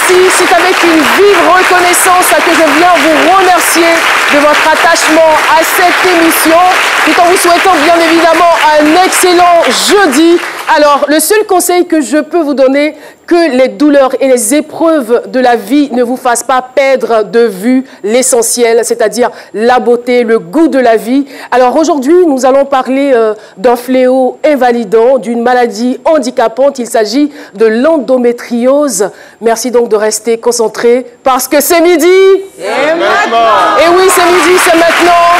Merci, c'est avec une vive reconnaissance que je viens vous remercier de votre attachement à cette émission, tout en vous souhaitant bien évidemment un excellent jeudi. Alors, le seul conseil que je peux vous donner, que les douleurs et les épreuves de la vie ne vous fassent pas perdre de vue l'essentiel, c'est-à-dire la beauté, le goût de la vie. Alors aujourd'hui, nous allons parler d'un fléau invalidant, d'une maladie handicapante. Il s'agit de l'endométriose. Merci donc de rester concentrés parce que c'est midi. C'est maintenant. Et oui, c'est midi, c'est maintenant.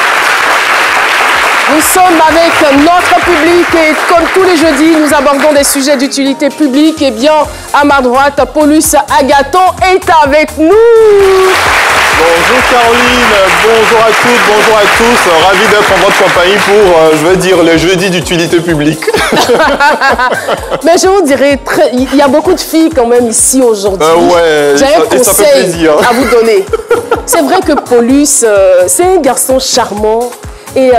Nous sommes avec notre public et comme tous les jeudis, nous abordons des sujets d'utilité publique. Et bien, à ma droite, Paulus Agathon est avec nous. Bonjour Caroline, bonjour à toutes, bonjour à tous. Ravi d'être en votre compagnie pour, je veux dire, le jeudi d'utilité publique. Mais je vous dirais, il y a beaucoup de filles quand même ici aujourd'hui. Ouais, j'ai un et ça fait conseil plaisir à vous donner. C'est vrai que Paulus, c'est un garçon charmant et...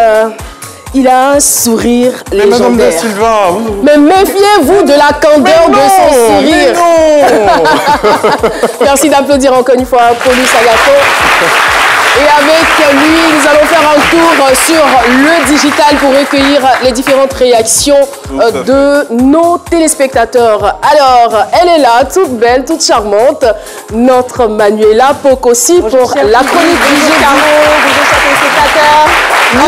il a un sourire légendaire. Madame Da Silva, mais méfiez-vous de la candeur de son sourire. Merci d'applaudir encore une fois Paulus Agathon. Et avec lui, nous allons faire un tour sur le digital pour recueillir les différentes réactions de nos téléspectateurs. Alors, elle est là, toute belle, toute charmante. Notre Manuela Pocosi pour la chronique du jeudi. Bonjour, chers téléspectateurs. Yes.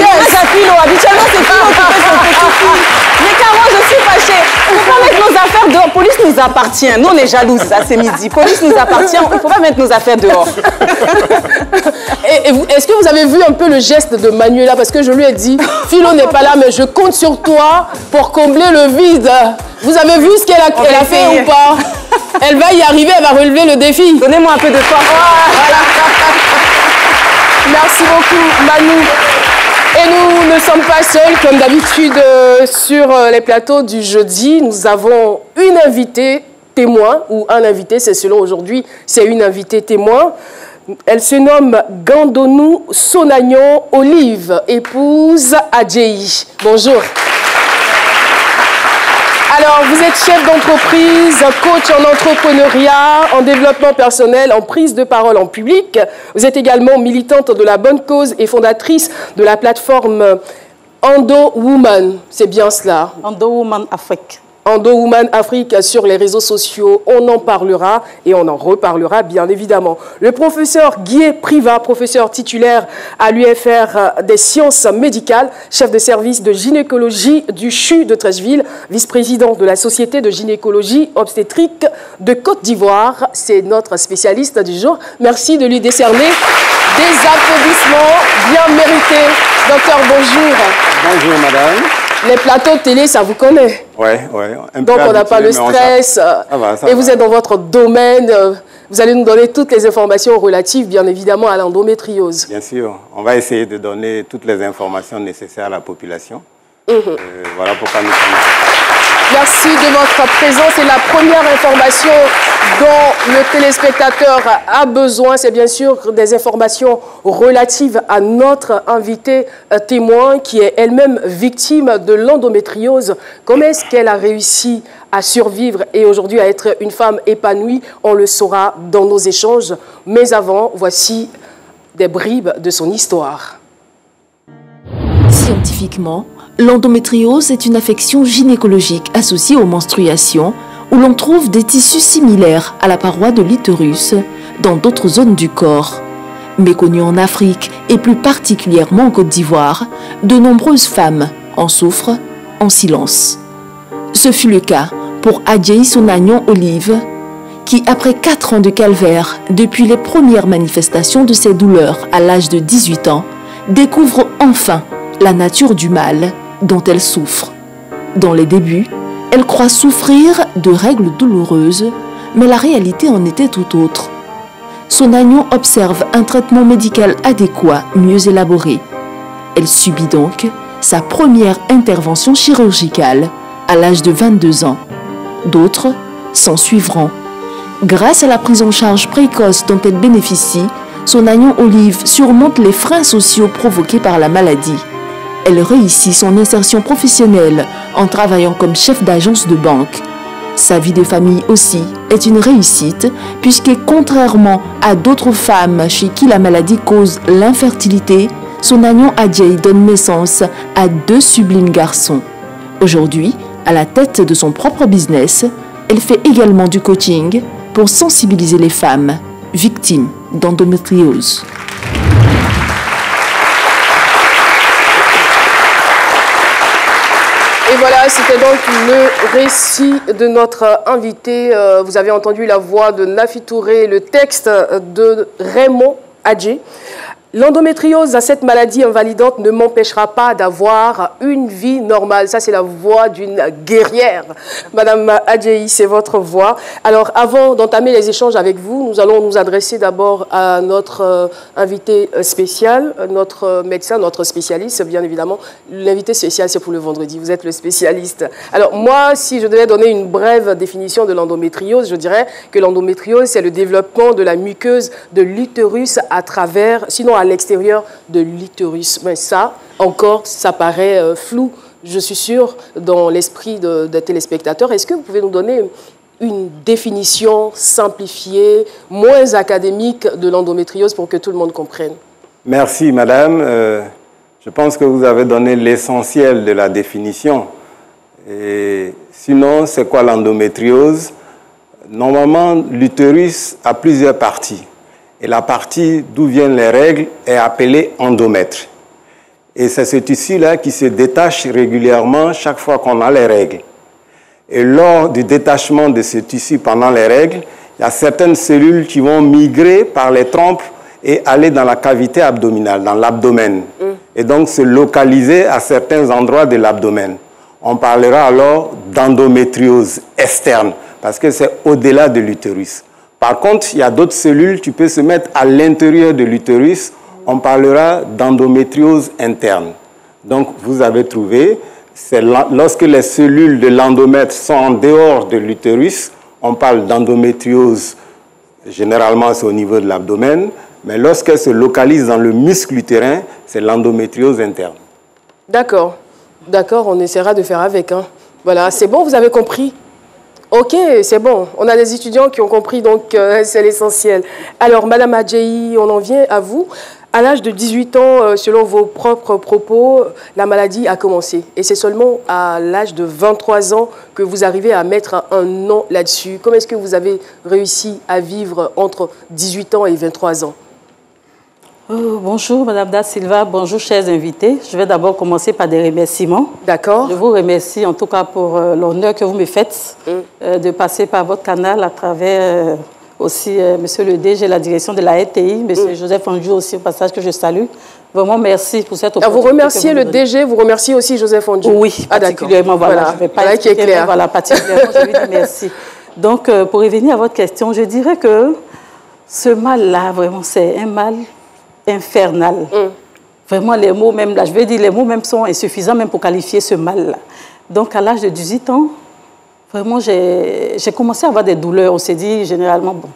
Habituellement, c'est Philo qui fait son petit. Mais Caro, je suis fâchée. Il ne faut pas mettre nos affaires dehors. Police nous appartient. Nous, on est jaloux, ça, c'est midi. Police nous appartient. Il ne faut pas mettre nos affaires dehors. Est-ce que vous avez vu un peu le geste de Manuela? Parce que je lui ai dit, Philo n'est pas là, mais je compte sur toi pour combler le vide. Vous avez vu ce qu'elle a fait ou pas? Elle va y arriver, elle va relever le défi. Donnez-moi un peu de force. Voilà. Merci beaucoup, Manu. Et nous ne sommes pas seuls, comme d'habitude, sur les plateaux du jeudi. Nous avons une invitée témoin, ou un invité, c'est selon aujourd'hui, c'est une invitée témoin. Elle se nomme Gandonou Sonagnon Olive, épouse Adjei. Bonjour. Alors, vous êtes chef d'entreprise, coach en entrepreneuriat, en développement personnel, en prise de parole en public. Vous êtes également militante de la bonne cause et fondatrice de la plateforme Endo Woman. C'est bien cela? Endo Woman Afrique. Endo Woman Afrique sur les réseaux sociaux, on en parlera et on en reparlera bien évidemment. Le professeur Guy Privat, professeur titulaire à l'UFR des sciences médicales, chef de service de gynécologie du CHU de Treichville, vice-président de la Société de gynécologie obstétrique de Côte d'Ivoire. C'est notre spécialiste du jour. Merci de lui décerner des applaudissements bien mérités. Docteur, bonjour. Bonjour madame. Les plateaux de télé, ça vous connaît. Ouais. Donc on n'a pas le stress. Et vous êtes dans votre domaine. Vous allez nous donner toutes les informations relatives, bien évidemment, à l'endométriose. Bien sûr. On va essayer de donner toutes les informations nécessaires à la population. Voilà pourquoi nous sommes. Merci de votre présence. Et la première information dont le téléspectateur a besoin, c'est bien sûr des informations relatives à notre invitée témoin qui est elle-même victime de l'endométriose. Comment est-ce qu'elle a réussi à survivre et aujourd'hui à être une femme épanouie? On le saura dans nos échanges. Mais avant, voici des bribes de son histoire. Scientifiquement, l'endométriose est une affection gynécologique associée aux menstruations où l'on trouve des tissus similaires à la paroi de l'utérus dans d'autres zones du corps. Méconnue en Afrique et plus particulièrement en Côte d'Ivoire, de nombreuses femmes en souffrent en silence. Ce fut le cas pour Adjei Sonagnon Olive, qui, après 4 ans de calvaire, depuis les premières manifestations de ses douleurs à l'âge de 18 ans, découvre enfin la nature du mal dont elle souffre. Dans les débuts, elle croit souffrir de règles douloureuses, mais la réalité en était tout autre. Sonagnon observe un traitement médical adéquat, mieux élaboré. Elle subit donc sa première intervention chirurgicale à l'âge de 22 ans. D'autres s'en suivront. Grâce à la prise en charge précoce dont elle bénéficie, Sonagnon Olive surmonte les freins sociaux provoqués par la maladie. Elle réussit son insertion professionnelle en travaillant comme chef d'agence de banque. Sa vie de famille aussi est une réussite puisque contrairement à d'autres femmes chez qui la maladie cause l'infertilité, son agnon Adjei donne naissance à 2 sublimes garçons. Aujourd'hui, à la tête de son propre business, elle fait également du coaching pour sensibiliser les femmes victimes d'endométriose. Et voilà, c'était donc le récit de notre invité. Vous avez entendu la voix de Nafi Touré, le texte de Raymond Adjei. L'endométriose, cette maladie invalidante, ne m'empêchera pas d'avoir une vie normale. Ça, c'est la voix d'une guerrière. Madame Adjei, c'est votre voix. Alors, avant d'entamer les échanges avec vous, nous allons nous adresser d'abord à notre invité spécial, notre médecin, notre spécialiste, bien évidemment. L'invité spécial, c'est pour le vendredi. Vous êtes le spécialiste. Alors, moi, si je devais donner une brève définition de l'endométriose, je dirais que l'endométriose, c'est le développement de la muqueuse de l'utérus à travers, sinon à l'extérieur de l'utérus. Mais ça, encore, ça paraît flou, je suis sûre, dans l'esprit des téléspectateurs. Est-ce que vous pouvez nous donner une définition simplifiée, moins académique de l'endométriose pour que tout le monde comprenne? Merci, madame. Je pense que vous avez donné l'essentiel de la définition. Et sinon, c'est quoi l'endométriose? Normalement, l'utérus a plusieurs parties. Et la partie d'où viennent les règles est appelée endomètre. Et c'est ce tissu-là qui se détache régulièrement chaque fois qu'on a les règles. Et lors du détachement de ce tissu pendant les règles, il y a certaines cellules qui vont migrer par les trompes et aller dans la cavité abdominale, dans l'abdomen. Et donc se localiser à certains endroits de l'abdomen. On parlera alors d'endométriose externe, parce que c'est au-delà de l'utérus. Par contre, il y a d'autres cellules qui peuvent se mettre à l'intérieur de l'utérus. On parlera d'endométriose interne. Donc, vous avez trouvé, c'est lorsque les cellules de l'endomètre sont en dehors de l'utérus, on parle d'endométriose, généralement c'est au niveau de l'abdomen, mais lorsqu'elle se localise dans le muscle utérin, c'est l'endométriose interne. D'accord, d'accord, on essaiera de faire avec. Hein. Voilà, c'est bon, vous avez compris? Ok, c'est bon. On a des étudiants qui ont compris, donc c'est l'essentiel. Alors, Madame Adjei, on en vient à vous. À l'âge de 18 ans, selon vos propres propos, la maladie a commencé. Et c'est seulement à l'âge de 23 ans que vous arrivez à mettre un nom là-dessus. Comment est-ce que vous avez réussi à vivre entre 18 ans et 23 ans? Bonjour Madame Da Silva, bonjour chers invités. Je vais d'abord commencer par des remerciements. D'accord. Je vous remercie en tout cas pour l'honneur que vous me faites de passer par votre canal à travers aussi Monsieur le DG, la direction de la RTI, Monsieur Joseph Andjou aussi au passage que je salue. Vraiment merci pour cette opportunité. Vous remerciez le DG, vous remerciez aussi Joseph Andjou? Oui, particulièrement. Voilà, je ne vais pas voilà qui est clair. Voilà, particulièrement, je lui dis merci. Donc pour revenir à votre question, je dirais que ce mal-là, vraiment, c'est un mal infernal. Vraiment, les mots même, là, je vais dire, les mots même sont insuffisants même pour qualifier ce mal-là. Donc, à l'âge de 18 ans, vraiment, j'ai commencé à avoir des douleurs. On s'est dit, généralement, bon,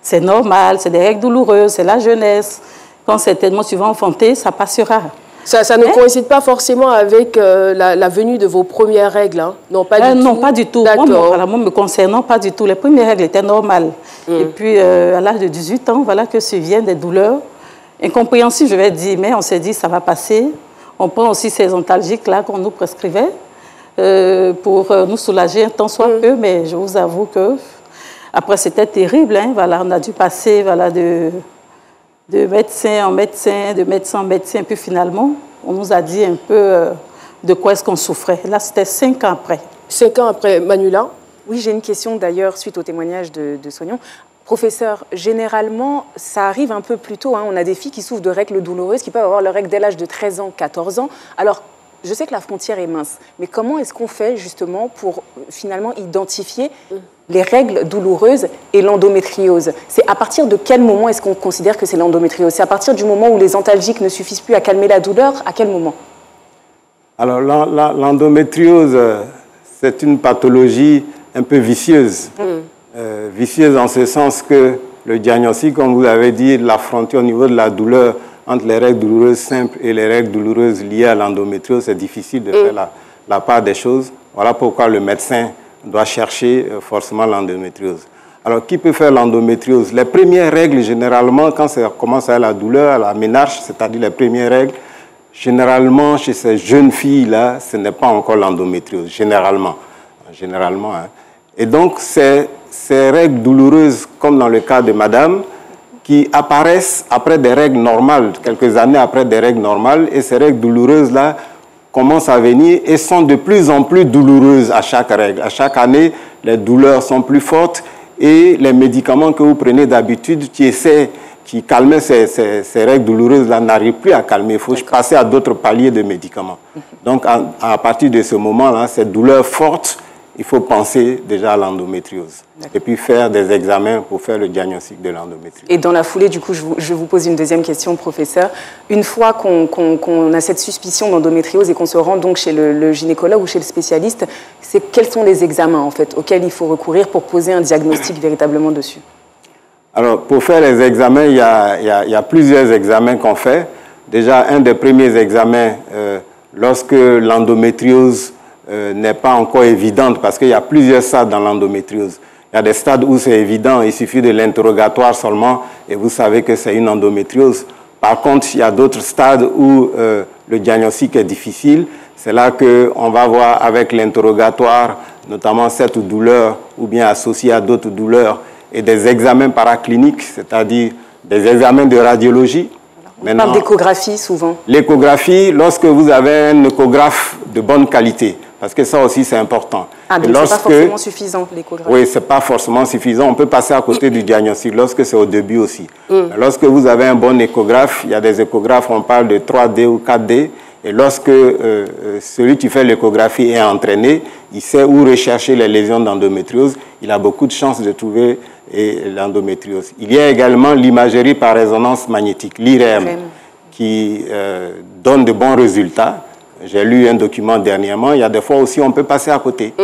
c'est normal, c'est des règles douloureuses, c'est la jeunesse. Quand certainement tu vas enfanter, ça passera. Ça ne coïncide pas forcément avec la venue de vos premières règles, hein? Non, pas du tout. Non, pas du tout. Moi, me concernant, pas du tout. Les premières règles étaient normales. Et puis, à l'âge de 18 ans, voilà que surviennent des douleurs incompréhensible, je vais dire, mais on s'est dit, ça va passer. On prend aussi ces antalgiques-là qu'on nous prescrivait pour nous soulager un temps soit peu, mais je vous avoue que après, c'était terrible. Hein, voilà, on a dû passer voilà, de médecin en médecin, de médecin en médecin, puis finalement, on nous a dit un peu de quoi est-ce qu'on souffrait. Là, c'était 5 ans après. 5 ans après, Manuela? Oui, j'ai une question d'ailleurs suite au témoignage de Soignon. Professeur, généralement, ça arrive un peu plus tôt. Hein. On a des filles qui souffrent de règles douloureuses, qui peuvent avoir leurs règles dès l'âge de 13 ans, 14 ans. Alors, je sais que la frontière est mince, mais comment est-ce qu'on fait justement pour finalement identifier les règles douloureuses et l'endométriose? C'est à partir de quel moment est-ce qu'on considère que c'est l'endométriose? C'est à partir du moment où les antalgiques ne suffisent plus à calmer la douleur? À quel moment? Alors, l'endométriose, c'est une pathologie un peu vicieuse. Vicieuse en ce sens que le diagnostic, comme vous l'avez dit, la frontière au niveau de la douleur entre les règles douloureuses simples et les règles douloureuses liées à l'endométriose, c'est difficile de faire la part des choses. Voilà pourquoi le médecin doit chercher forcément l'endométriose. Alors, qui peut faire l'endométriose? Les premières règles, généralement, quand ça commence à la douleur, à la ménarche, c'est-à-dire les premières règles, généralement, chez ces jeunes filles-là, ce n'est pas encore l'endométriose, généralement. Hein. Et donc, ces règles douloureuses, comme dans le cas de madame, qui apparaissent après des règles normales, quelques années après des règles normales, et ces règles douloureuses-là commencent à venir et sont de plus en plus douloureuses à chaque règle. À chaque année, les douleurs sont plus fortes et les médicaments que vous prenez d'habitude qui calmaient ces règles douloureuses-là n'arrivent plus à calmer. Il faut passer à d'autres paliers de médicaments. Donc, à partir de ce moment-là, ces douleurs fortes, il faut penser déjà à l'endométriose. Et puis faire des examens pour faire le diagnostic de l'endométriose. Et dans la foulée, du coup, je vous pose une deuxième question, professeur. Une fois qu'on a cette suspicion d'endométriose et qu'on se rend donc chez le gynécologue ou chez le spécialiste, quels sont les examens, en fait, auxquels il faut recourir pour poser un diagnostic véritablement dessus? Alors, pour faire les examens, il y a plusieurs examens qu'on fait. Déjà, un des premiers examens, lorsque l'endométriose n'est pas encore évidente, parce qu'il y a plusieurs stades dans l'endométriose. Il y a des stades où c'est évident, il suffit de l'interrogatoire seulement et vous savez que c'est une endométriose. Par contre, il y a d'autres stades où le diagnostic est difficile. C'est là qu'on va voir avec l'interrogatoire, notamment cette douleur ou bien associée à d'autres douleurs, et des examens paracliniques, c'est-à-dire des examens de radiologie. On parle d'échographie souvent. L'échographie, lorsque vous avez un échographe de bonne qualité, parce que ça aussi c'est important. Ah, donc c'est pas forcément suffisant l'échographie. Oui, c'est pas forcément suffisant. On peut passer à côté du diagnostic lorsque c'est au début aussi. Lorsque vous avez un bon échographe, il y a des échographes, on parle de 3D ou 4D, et lorsque celui qui fait l'échographie est entraîné, il sait où rechercher les lésions d'endométriose, il a beaucoup de chances de trouver l'endométriose. Il y a également l'imagerie par résonance magnétique, l'IRM, qui donne de bons résultats. J'ai lu un document dernièrement, il y a des fois aussi on peut passer à côté.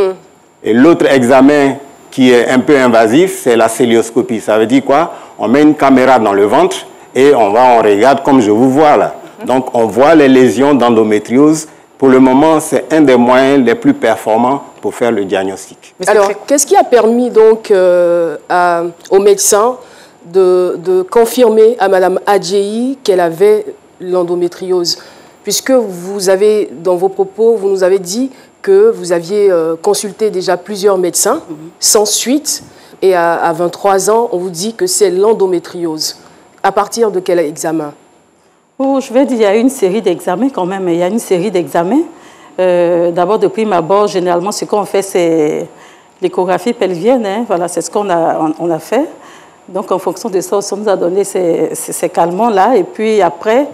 Et l'autre examen qui est un peu invasif, c'est la cœlioscopie. Ça veut dire quoi? On met une caméra dans le ventre et on regarde comme je vous vois là. Donc on voit les lésions d'endométriose. Pour le moment, c'est un des moyens les plus performants pour faire le diagnostic. Alors, qu'est-ce qui a permis donc aux médecins de confirmer à Mme Adjei qu'elle avait l'endométriose? Puisque vous avez, dans vos propos, vous nous avez dit que vous aviez consulté déjà plusieurs médecins sans suite, et à 23 ans, on vous dit que c'est l'endométriose. À partir de quel examen? Oh, je vais dire, il y a une série d'examens quand même. Il y a une série d'examens. D'abord, de prime abord, généralement, ce qu'on fait, c'est l'échographie pelvienne. Hein, voilà, c'est ce qu'on a fait. Donc, en fonction de ça, on nous a donné ces calmants-là. Et puis après,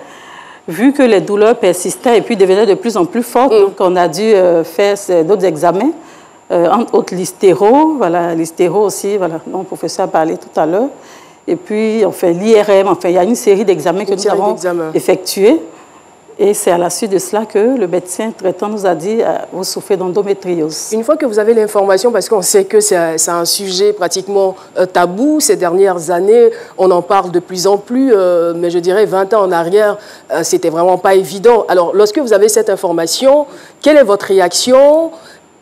vu que les douleurs persistaient et puis devenaient de plus en plus fortes, donc on a dû faire d'autres examens, entre autres l'hystéro, voilà, l'hystéro aussi, voilà, dont le professeur a parlé tout à l'heure. Et puis, on fait l'IRM, enfin, il y a une série d'examens que nous avons effectués. Et c'est à la suite de cela que le médecin traitant nous a dit vous souffrez d'endométriose. Une fois que vous avez l'information, parce qu'on sait que c'est un sujet pratiquement tabou ces dernières années, on en parle de plus en plus, mais je dirais 20 ans en arrière, c'était vraiment pas évident. Alors, lorsque vous avez cette information, quelle est votre réaction?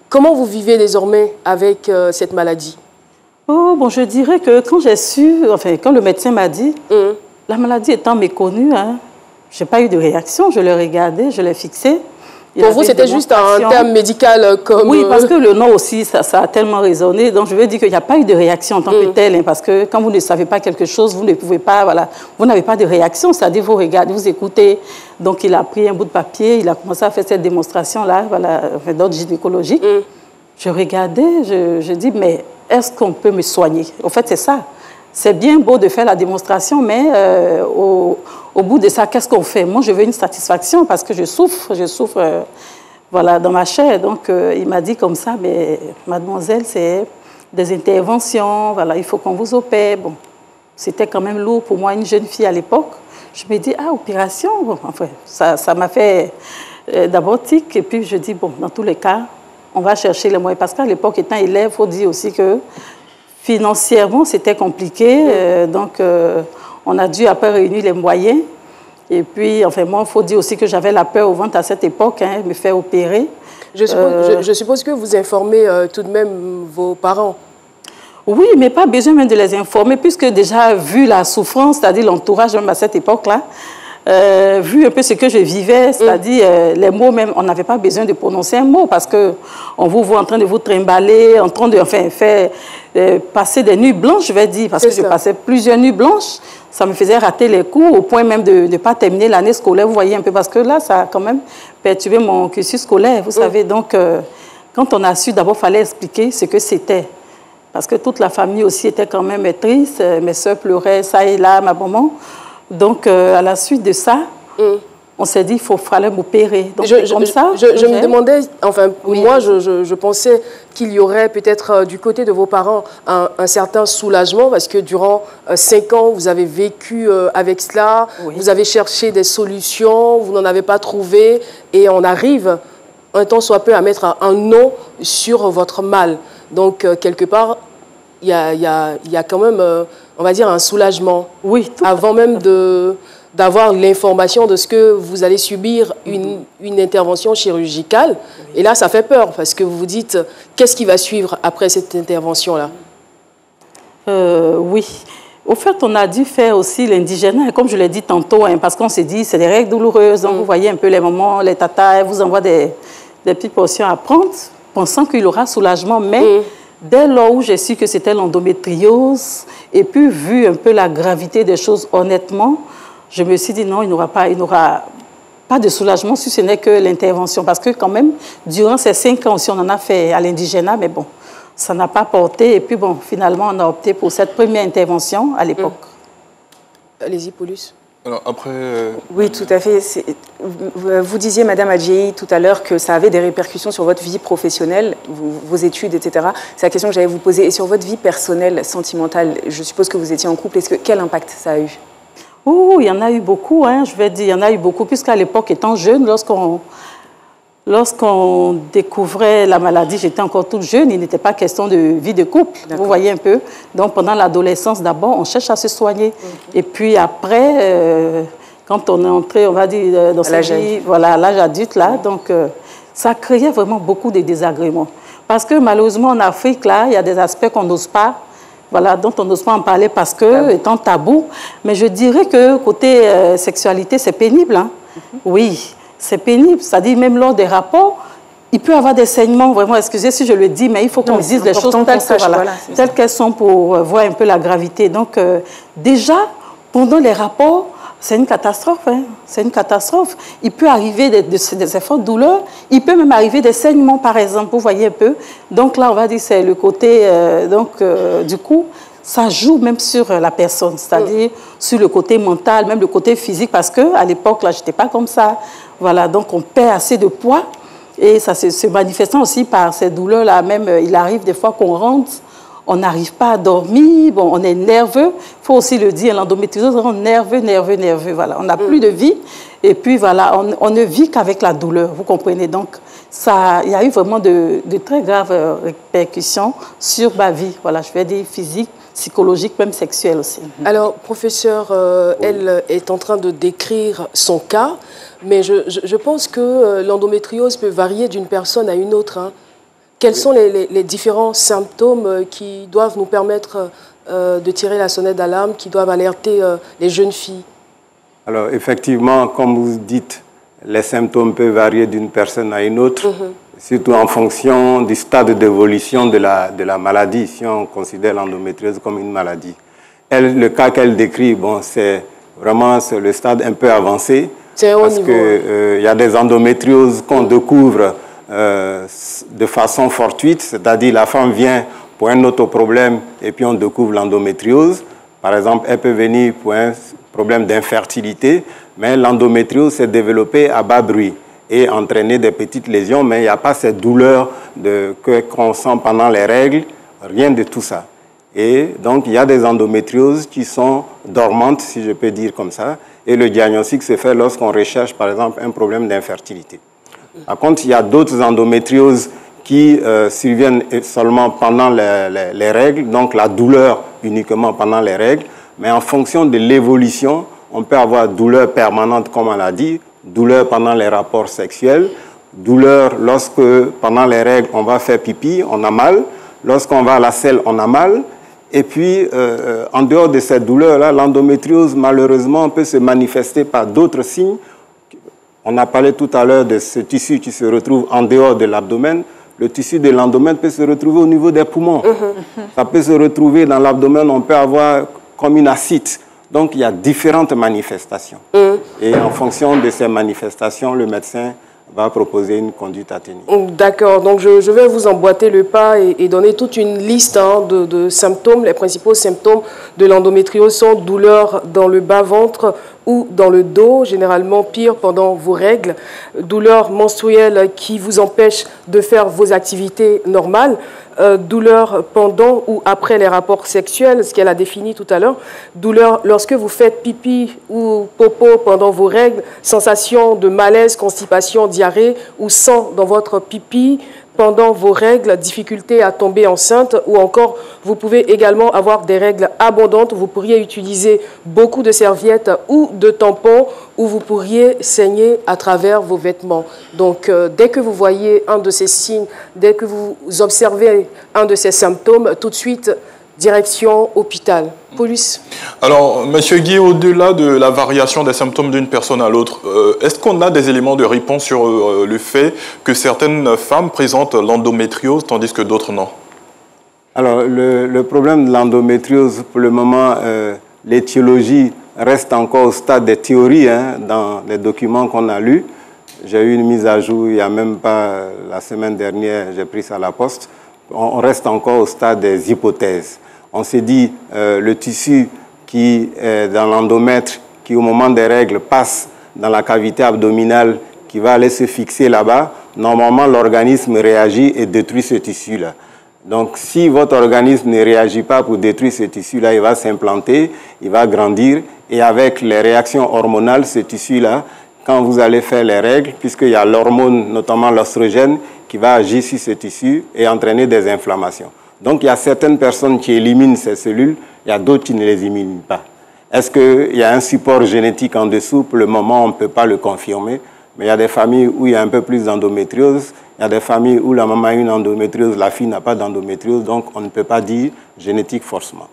Comment vous vivez désormais avec cette maladie? Oh, bon, je dirais que quand j'ai su, enfin, quand le médecin m'a dit, la maladie étant méconnue, hein, je n'ai pas eu de réaction, je l'ai regardé, je l'ai fixé. Pour vous, c'était juste un terme médical comme... Oui, parce que le nom aussi, ça a tellement résonné. Donc, je veux dire qu'il n'y a pas eu de réaction en tant que telle, hein, parce que quand vous ne savez pas quelque chose, vous ne pouvez pas, voilà, vous n'avez pas de réaction, c'est-à-dire vous regardez, vous écoutez. Donc, il a pris un bout de papier, il a commencé à faire cette démonstration-là, voilà, d'ordre gynécologique. Je regardais, je dis, mais est-ce qu'on peut me soigner? En fait, c'est ça. C'est bien beau de faire la démonstration, mais au bout de ça, qu'est-ce qu'on fait? Moi, je veux une satisfaction parce que je souffre voilà, dans ma chair. Donc, il m'a dit comme ça, mais mademoiselle, c'est des interventions, voilà, il faut qu'on vous opère. Bon, c'était quand même lourd pour moi, une jeune fille à l'époque. Je me dis, ah, opération? Bon, enfin, ça m'a fait d'abord tic, et puis je dis, bon, dans tous les cas, on va chercher les moyens. Parce qu'à l'époque, étant élève, il faut dire aussi que financièrement, c'était compliqué. Donc, on a dû après réunir les moyens. Et puis, enfin, moi, il faut dire aussi que j'avais la peur au ventre à cette époque, hein, me faire opérer. Je suppose que vous informez tout de même vos parents. Oui, mais pas besoin même de les informer, puisque déjà, vu la souffrance, c'est-à-dire l'entourage, même à cette époque-là, vu un peu ce que je vivais, c'est-à-dire les mots même, on n'avait pas besoin de prononcer un mot, parce qu'on vous voit en train de vous trimballer, en train de faire passer des nuits blanches, je vais dire, parce que je passais plusieurs nuits blanches. Ça me faisait rater les cours, au point même de ne pas terminer l'année scolaire, vous voyez un peu, parce que là, ça a quand même perturbé mon cursus scolaire, vous savez. Donc, quand on a su, d'abord, il fallait expliquer ce que c'était. Parce que toute la famille aussi était quand même triste. Mes soeurs pleuraient, ça et là, ma maman. Donc, à la suite de ça, on s'est dit qu'il fallait m'opérer. Donc, je me demandais, enfin, oui, moi, je pensais qu'il y aurait peut-être du côté de vos parents un certain soulagement, parce que durant 5 ans, vous avez vécu avec cela, vous avez cherché des solutions, vous n'en avez pas trouvé, et on arrive, un temps soit peu, à mettre un nom sur votre mal. Donc, quelque part, il y a quand même, on va dire, un soulagement. Oui. Avant même d'avoir l'information de ce que vous allez subir une intervention chirurgicale. Oui. Et là, ça fait peur, parce que vous vous dites, qu'est-ce qui va suivre après cette intervention-là? Oui. Au fait, on a dû faire aussi l'indigénat, comme je l'ai dit tantôt, hein, parce qu'on s'est dit, c'est des règles douloureuses. Donc, vous voyez un peu les mamans, les tatas, elles vous envoient des petites portions à prendre, pensant qu'il aura soulagement, mais dès lors où j'ai su que c'était l'endométriose, et puis vu un peu la gravité des choses, honnêtement, je me suis dit non, il n'aura pas de soulagement si ce n'est que l'intervention. Parce que quand même, durant ces 5 ans aussi, on en a fait à l'indigénat, mais bon, ça n'a pas porté. Et puis bon, finalement, on a opté pour cette première intervention à l'époque. Allez-y, Paulus. Alors après... Oui, tout à fait. Vous disiez, Madame Adjei, tout à l'heure que ça avait des répercussions sur votre vie professionnelle, vos études, etc. C'est la question que j'allais vous poser. Et sur votre vie personnelle, sentimentale, je suppose que vous étiez en couple. Quel impact ça a eu? Oh, il y en a eu beaucoup, hein, je vais dire. Il y en a eu beaucoup, puisqu'à l'époque, étant jeune, lorsqu'on découvrait la maladie, j'étais encore toute jeune, il n'était pas question de vie de couple, vous voyez un peu. Donc, pendant l'adolescence, d'abord, on cherche à se soigner. Et puis après, quand on est entré, on va dire, dans sa vie, voilà, à l'âge adulte, là, donc, ça créait vraiment beaucoup de désagréments. Parce que, malheureusement, en Afrique, là, il y a des aspects qu'on n'ose pas, voilà, dont on n'ose pas en parler parce que, étant tabou. Mais je dirais que, côté sexualité, c'est pénible, hein. Oui. C'est pénible, c'est-à-dire même lors des rapports, il peut y avoir des saignements, vraiment, excusez si je le dis, mais il faut qu'on dise les choses telles qu'elles sont pour voir un peu la gravité. Donc, déjà, pendant les rapports, c'est une catastrophe, hein, c'est une catastrophe. Il peut arriver des fortes douleurs, il peut même arriver des saignements, par exemple, vous voyez un peu. Donc là, on va dire c'est le côté, du coup, ça joue même sur la personne, c'est-à-dire sur le côté mental, même le côté physique, parce qu'à l'époque, là, je n'étais pas comme ça. Voilà, donc on perd assez de poids et ça se manifestant aussi par ces douleurs-là. Même, il arrive des fois qu'on rentre, on n'arrive pas à dormir, bon, on est nerveux. Il faut aussi le dire, l'endométriose rend nerveux. Voilà, on n'a plus de vie et puis voilà, on ne vit qu'avec la douleur, vous comprenez. Donc, il y a eu vraiment de très graves répercussions sur ma vie, voilà, je vais dire physique, psychologique, même sexuelle aussi. Alors, professeur, elle est en train de décrire son cas, mais je pense que l'endométriose peut varier d'une personne à une autre. Hein. Quels sont les différents symptômes qui doivent nous permettre de tirer la sonnette d'alarme, qui doivent alerter les jeunes filles? Alors, effectivement, comme vous dites, les symptômes peuvent varier d'une personne à une autre, surtout en fonction du stade d'évolution de la maladie, si on considère l'endométriose comme une maladie. Elle, le cas qu'elle décrit, bon, c'est vraiment le stade un peu avancé, parce qu'il y a des endométrioses qu'on découvre de façon fortuite, c'est-à-dire la femme vient pour un autre problème et puis on découvre l'endométriose. Par exemple, elle peut venir pour un problème d'infertilité, mais l'endométriose s'est développée à bas bruit et entraîner des petites lésions, mais il n'y a pas cette douleur qu'on sent pendant les règles, rien de tout ça. Et donc, il y a des endométrioses qui sont dormantes, si je peux dire comme ça, et le diagnostic se fait lorsqu'on recherche, par exemple, un problème d'infertilité. Par contre, il y a d'autres endométrioses qui surviennent seulement pendant les règles, donc la douleur uniquement pendant les règles, mais en fonction de l'évolution, on peut avoir douleur permanente, comme on l'a dit, douleur pendant les rapports sexuels, douleur lorsque, pendant les règles, on va faire pipi, on a mal. Lorsqu'on va à la selle, on a mal. Et puis, en dehors de cette douleur-là, l'endométriose, malheureusement, peut se manifester par d'autres signes. On a parlé tout à l'heure de ce tissu qui se retrouve en dehors de l'abdomen. Le tissu de l'abdomen peut se retrouver au niveau des poumons. Ça peut se retrouver dans l'abdomen, on peut avoir comme une ascite. Donc, il y a différentes manifestations. Et en fonction de ces manifestations, le médecin va proposer une conduite à tenir. D'accord, donc je vais vous emboîter le pas et donner toute une liste de symptômes. Les principaux symptômes de l'endométriose sont douleur dans le bas-ventre ou dans le dos, généralement pire pendant vos règles, douleur menstruelle qui vous empêche de faire vos activités normales, douleur pendant ou après les rapports sexuels, ce qu'elle a défini tout à l'heure, douleur lorsque vous faites pipi ou popo pendant vos règles, sensation de malaise, constipation, diarrhée ou sang dans votre pipi pendant vos règles, difficulté à tomber enceinte ou encore vous pouvez également avoir des règles abondantes. Vous pourriez utiliser beaucoup de serviettes ou de tampons ou vous pourriez saigner à travers vos vêtements. Donc, dès que vous voyez un de ces signes, dès que vous observez un de ces symptômes, tout de suite, direction hôpital. Paulus. Alors, Monsieur Guy, au-delà de la variation des symptômes d'une personne à l'autre, est-ce qu'on a des éléments de réponse sur le fait que certaines femmes présentent l'endométriose tandis que d'autres non? Alors, le problème de l'endométriose, pour le moment, l'étiologie reste encore au stade des théories dans les documents qu'on a lus. J'ai eu une mise à jour il n'y a même pas la semaine dernière, j'ai pris ça à la poste. On reste encore au stade des hypothèses. On s'est dit, le tissu qui est dans l'endomètre, qui au moment des règles passe dans la cavité abdominale, qui va aller se fixer là-bas, normalement l'organisme réagit et détruit ce tissu-là. Donc si votre organisme ne réagit pas pour détruire ce tissu-là, il va s'implanter, il va grandir, et avec les réactions hormonales, ce tissu-là, quand vous allez faire les règles, puisqu'il y a l'hormone, notamment l'oestrogène, qui va agir sur ce tissu et entraîner des inflammations. Donc, il y a certaines personnes qui éliminent ces cellules, il y a d'autres qui ne les éliminent pas. Est-ce qu'il y a un support génétique en dessous? Pour le moment, on ne peut pas le confirmer. Mais il y a des familles où il y a un peu plus d'endométriose. Il y a des familles où la maman a une endométriose, la fille n'a pas d'endométriose. Donc, on ne peut pas dire génétique forcément.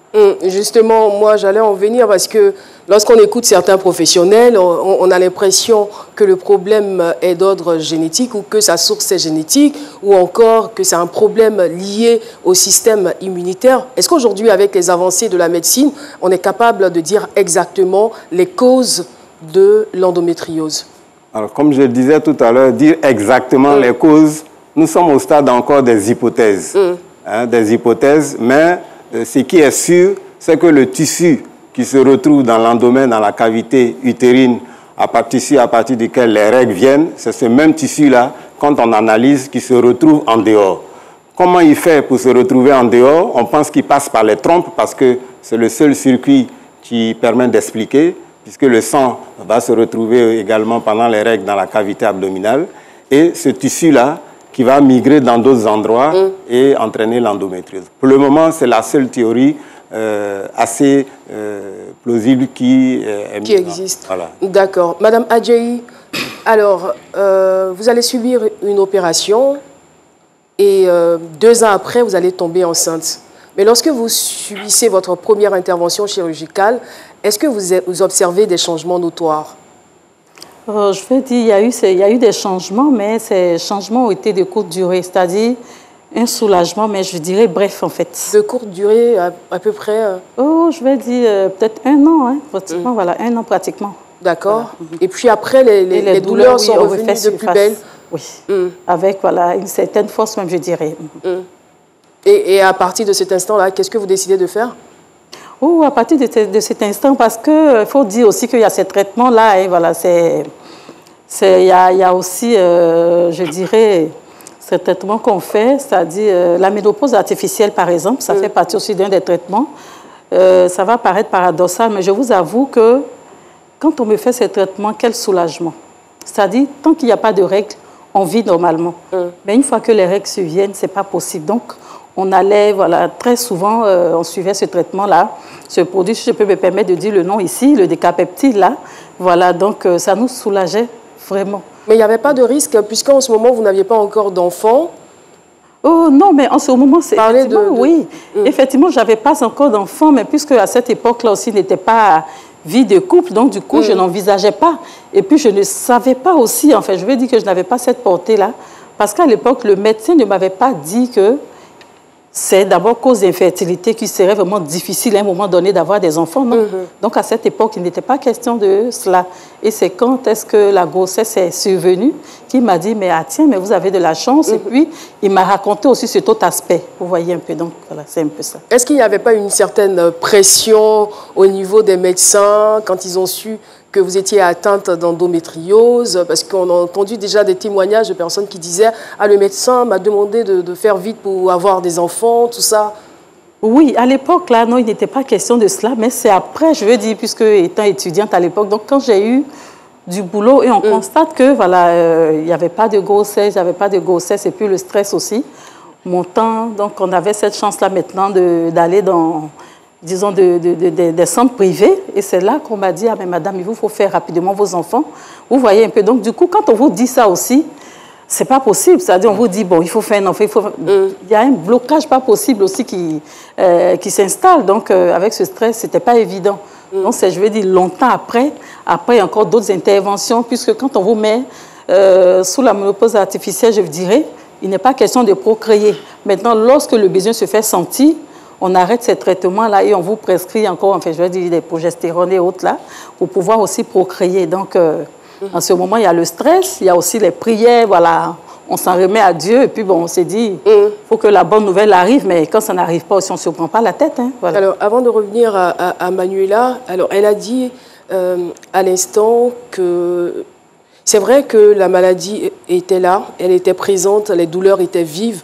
Justement, moi, j'allais en venir parce que lorsqu'on écoute certains professionnels, on a l'impression que le problème est d'ordre génétique ou que sa source est génétique ou encore que c'est un problème lié au système immunitaire. Est-ce qu'aujourd'hui, avec les avancées de la médecine, on est capable de dire exactement les causes de l'endométriose? Alors, comme je le disais tout à l'heure, dire exactement les causes, nous sommes au stade encore des hypothèses. Des hypothèses, mais ce qui est sûr, c'est que le tissu qui se retrouve dans l'endomètre, dans la cavité utérine, à partir duquel les règles viennent, c'est ce même tissu-là, quand on analyse, qui se retrouve en dehors. Comment il fait pour se retrouver en dehors? On pense qu'il passe par les trompes parce que c'est le seul circuit qui permet d'expliquer, puisque le sang va se retrouver également pendant les règles dans la cavité abdominale. Et ce tissu-là, qui va migrer dans d'autres endroits et entraîner l'endométriose. Pour le moment, c'est la seule théorie assez plausible qui existe. Voilà. D'accord. Madame Adjaï, alors, vous allez subir une opération et 2 ans après, vous allez tomber enceinte. Mais lorsque vous subissez votre première intervention chirurgicale, est-ce que vous observez des changements notoires? Je vais dire, il y a eu des changements, mais ces changements ont été de courte durée, c'est-à-dire un soulagement, mais je dirais bref en fait. De courte durée, à peu près Oh, je vais dire peut-être 1 an, pratiquement, voilà, 1 an pratiquement. D'accord. Voilà. Et puis après, les douleurs sont revenues de plus belle. Oui, avec voilà, une certaine force même, je dirais. Et à partir de cet instant-là, qu'est-ce que vous décidez de faire? Oh, à partir de cet instant, parce qu'il faut dire aussi qu'il y a ces traitements-là, et voilà, il y a aussi, je dirais, ces traitements qu'on fait, c'est-à-dire la ménopause artificielle, par exemple, ça fait partie aussi d'un des traitements. Ça va paraître paradoxal, mais je vous avoue que quand on me fait ces traitements, quel soulagement. C'est-à-dire, tant qu'il n'y a pas de règles, on vit normalement. Mais une fois que les règles se viennent, ce n'est pas possible. Donc, on allait, voilà, très souvent, on suivait ce traitement-là, ce produit, si je peux me permettre de dire le nom ici, le décapeptide, là. Voilà, donc ça nous soulageait vraiment. Mais il n'y avait pas de risque, puisqu'en ce moment, vous n'aviez pas encore d'enfants. Oh non, mais en ce moment, c'est oui. Mm. Effectivement, je n'avais pas encore d'enfant, mais puisque à cette époque-là aussi, n'était pas vie de couple, donc du coup, je n'envisageais pas. Et puis, je ne savais pas aussi, en fait, je veux dire que je n'avais pas cette portée-là, parce qu'à l'époque, le médecin ne m'avait pas dit que c'est d'abord cause d'infertilité qui serait vraiment difficile à un moment donné d'avoir des enfants, non? Donc, à cette époque, il n'était pas question de cela. Et c'est quand est-ce que la grossesse est survenue qu'il m'a dit, mais ah, tiens, mais vous avez de la chance. Et puis, il m'a raconté aussi cet autre aspect. Vous voyez un peu, donc voilà, c'est un peu ça. Est-ce qu'il n'y avait pas une certaine pression au niveau des médecins quand ils ont su que vous étiez atteinte d'endométriose? Parce qu'on a entendu déjà des témoignages de personnes qui disaient « Ah, le médecin m'a demandé de faire vite pour avoir des enfants, tout ça ». Oui, à l'époque, là, non, il n'était pas question de cela, mais c'est après, je veux dire, puisque étant étudiante à l'époque, donc quand j'ai eu du boulot et on constate que, voilà, il n'y avait pas de grossesse, et puis le stress aussi montant, donc on avait cette chance-là maintenant d'aller dans, disons, des centres privés, et c'est là qu'on m'a dit, ah, mais madame, il vous faut faire rapidement vos enfants. Vous voyez un peu, donc du coup, quand on vous dit ça aussi, c'est pas possible. C'est-à-dire, on vous dit, bon, il faut faire un enfant. Il y a un blocage pas possible aussi qui s'installe. Donc, avec ce stress, c'était pas évident. Donc, c'est, je veux dire, longtemps après, il y a encore d'autres interventions, puisque quand on vous met sous la ménopause artificielle, je dirais, il n'est pas question de procréer. Maintenant, lorsque le besoin se fait sentir, on arrête ces traitements-là et on vous prescrit encore, enfin, je veux dire, des progestérones et autres là, pour pouvoir aussi procréer. Donc, en ce moment, il y a le stress, il y a aussi les prières, voilà. On s'en remet à Dieu et puis bon, on s'est dit, il faut que la bonne nouvelle arrive, mais quand ça n'arrive pas aussi, on ne se prend pas la tête. Hein, voilà. Alors, avant de revenir à Manuela, alors, elle a dit à l'instant que c'est vrai que la maladie était là, elle était présente, les douleurs étaient vives.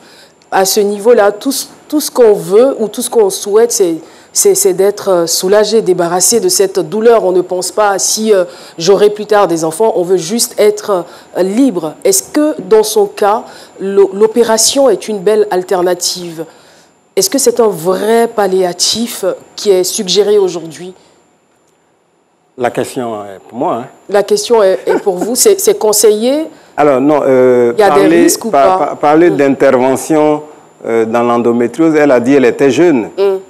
À ce niveau-là, tout ce qu'on veut ou tout ce qu'on souhaite, c'est d'être soulagé, débarrassé de cette douleur. On ne pense pas si j'aurai plus tard des enfants, on veut juste être libre. Est-ce que dans son cas, l'opération est une belle alternative? Est-ce que c'est un vrai palliatif qui est suggéré aujourd'hui? La question est pour moi. Hein. La question est pour vous, c'est conseillé? Alors non, il y a des risques ou pas? Parler d'intervention dans l'endométriose, elle a dit qu'elle était jeune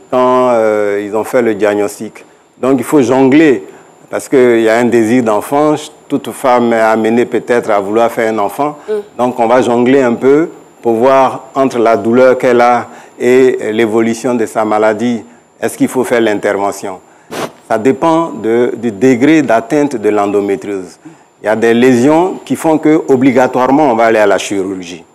quand ils ont fait le diagnostic. Donc il faut jongler, parce qu'il y a un désir d'enfant, toute femme est amenée peut-être à vouloir faire un enfant. Donc on va jongler un peu pour voir entre la douleur qu'elle a et l'évolution de sa maladie, est-ce qu'il faut faire l'intervention? Ça dépend du degré d'atteinte de l'endométriose. Il y a des lésions qui font qu'obligatoirement on va aller à la chirurgie.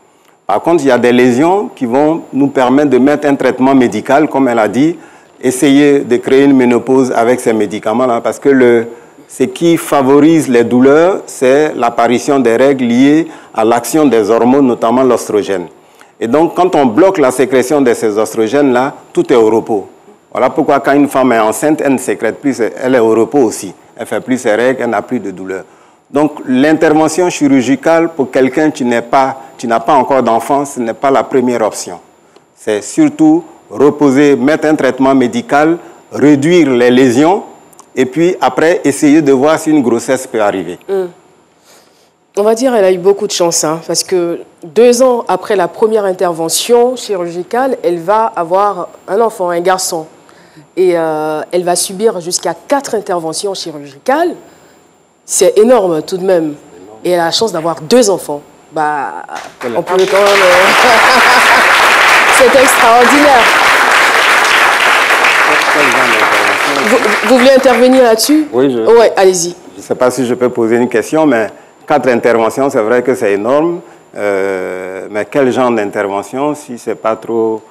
Par contre, il y a des lésions qui vont nous permettre de mettre un traitement médical, comme elle a dit, essayer de créer une ménopause avec ces médicaments-là, parce que ce qui favorise les douleurs, c'est l'apparition des règles liées à l'action des hormones, notamment l'oestrogène. Et donc, quand on bloque la sécrétion de ces oestrogènes-là, tout est au repos. Voilà pourquoi quand une femme est enceinte, elle ne sécrète plus, elle est au repos aussi. Elle ne fait plus ses règles, elle n'a plus de douleur. Donc, l'intervention chirurgicale pour quelqu'un qui n'a pas encore d'enfant, ce n'est pas la première option. C'est surtout reposer, mettre un traitement médical, réduire les lésions, et puis après, essayer de voir si une grossesse peut arriver. On va dire qu'elle a eu beaucoup de chance, hein, parce que 2 ans après la première intervention chirurgicale, elle va avoir un enfant, un garçon. Et elle va subir jusqu'à 4 interventions chirurgicales. C'est énorme tout de même. Et elle a la chance d'avoir 2 enfants. Bah, on peut quand même... C'est extraordinaire. Vous voulez intervenir là-dessus? Oui, ouais, allez-y. Je ne sais pas si je peux poser une question, mais 4 interventions, c'est vrai que c'est énorme. Mais quel genre d'intervention, si ce n'est pas trop...